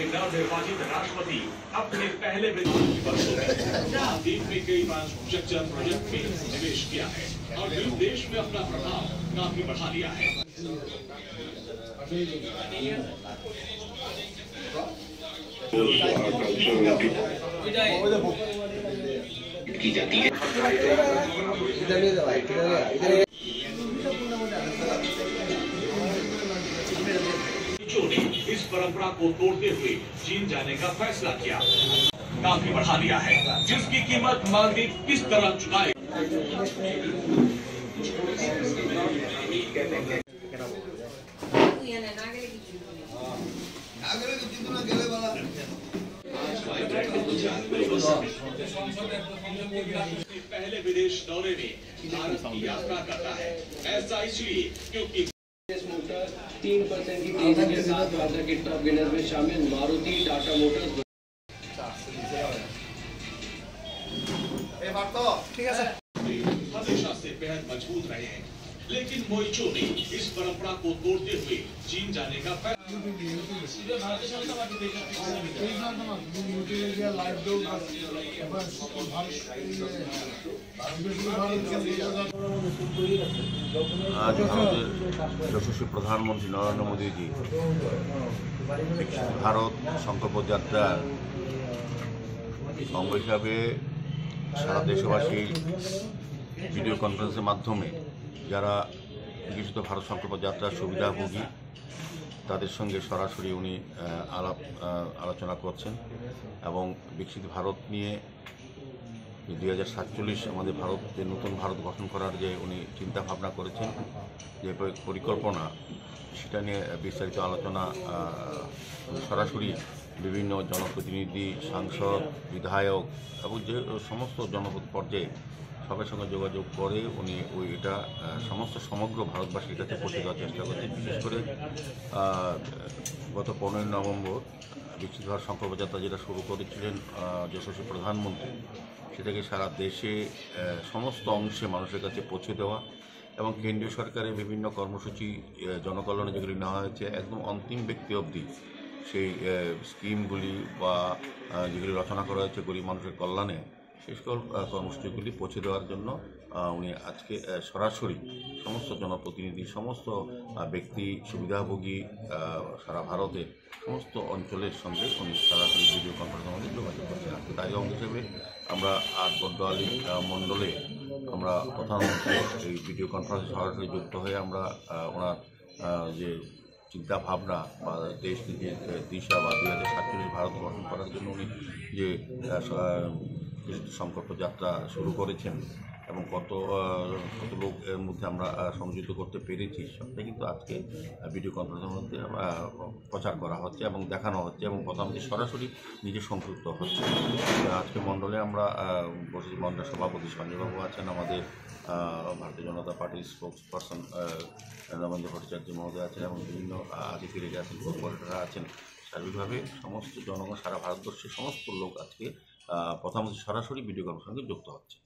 नवनिर्वाचित राष्ट्रपति अपने पहले वर्षों में द्वीप में कई इंफ्रास्ट्रक्चर प्रोजेक्ट में निवेश किया है और द्वीप देश में अपना प्रभाव काफी बढ़ा लिया है। की जाती है इस परंपरा को तोड़ते हुए चीन जाने का फैसला किया, काफी बढ़ा लिया है, जिसकी कीमत मालदीव किस तरह चुकाए। पहले विदेश दौरे में भारत की यात्रा करता है, ऐसा इसलिए क्योंकि 3% की तेजी के साथ बाजार के टॉप गेनर में शामिल मारुति टाटा मोटर्स हमेशा से बेहद मजबूत रहे हैं, लेकिन मोइचो ने इस परंपरा को तोड़ते हुए चीन जाने का आज भारतेर यशस्वी प्रधानमंत्री नरेंद्र मोदी जी भारत संकल्प यात्रा अंग हिसाब सारा देशवासी भिडियो कन्फारेंसर माध्यमे যারা বিকশিত ভারত সংকল্প যাত্রার সুবিধাভোগী তাদের সঙ্গে সরাসরি উনি আলোচনা করছেন এবং বিকশিত ভারত নিয়ে 2047 আমাদের ভারতে নতুন ভারত গঠন করার যে উনি চিন্তা ভাবনা করেছেন, যে পরিকল্পনা, সেটা নিয়ে বিস্তারিত আলোচনা সরাসরি বিভিন্ন জনপ্রতিনিধি, সাংসদ, বিধায়ক এবং যে সমস্ত জনপদ পর্যায়ে সবার সঙ্গে যোগাযোগ করে উনি এটা সমগ্র ভারতবাসীর কাছে পৌঁছে দেওয়ার চেষ্টা করছেন। বিশেষ করে গত 15 নভেম্বর বিকশিত ভারত সংকল্প যাত্রা যেটা শুরু করেছিলেন যশস্বী প্রধানমন্ত্রী, সেটাকে সারা দেশে সমস্ত অংশে মানুষের কাছে পৌঁছে দেওয়া এবং কেন্দ্রীয় সরকারের বিভিন্ন কর্মসূচি জনকল্যাণে যেগুলি নেওয়া হয়েছে একদম অন্তিম ব্যক্তি অবধি সেই স্কিমগুলি বা যেগুলি রচনা করা হয়েছে গরিব মানুষের কল্যাণে সেই সকল কর্মসূচিগুলি পৌঁছে দেওয়ার জন্য উনি আজকে সরাসরি সমস্ত জনপ্রতিনিধি, সমস্ত ব্যক্তি, সুবিধাভোগী সারা ভারতের সমস্ত অঞ্চলের সঙ্গে উনি সরাসরি ভিডিও কনফারেন্সের মধ্যে যোগাযোগ করছেন। আজকে তারই অঙ্গ হিসেবে আমরা আট বড্ডালি মণ্ডলে আমরা প্রধানমন্ত্রী এই ভিডিও কনফারেন্সে সরাসরি যুক্ত হয়ে আমরা ওনার যে চিন্তা ভাবনা বা দেশ যে দিশা বা 2047 ভারত গঠন করার জন্য উনি যে সংকল্প যাত্রা শুরু করেছেন এবং কত লোকের মধ্যে আমরা সংযুক্ত করতে পেরেছি, সবটাই কিন্তু আজকে ভিডিও কনফারেন্সের মধ্যে প্রচার করা হচ্ছে এবং দেখানো হচ্ছে এবং প্রধানমন্ত্রী সরাসরি নিজে সংযুক্ত হচ্ছে। আজকে মণ্ডলে আমরা বসেছি, মণ্ডলের সভাপতি সঞ্জয়বাবু আছেন, আমাদের ভারতীয় জনতা পার্টির স্পোক্স পার্সন নবেন্দ্র ভট্টাচার্য মহোদয় আছেন এবং বিভিন্ন আধিকারিক আছেন, কর্পোরেটররা আছেন। সার্বিকভাবে সমস্ত জনগণ, সারা ভারতবর্ষের সমস্ত লোক আজকে প্রধানমন্ত্রী সরাসরি ভিডিও কনফারেন্সে যুক্ত হচ্ছে।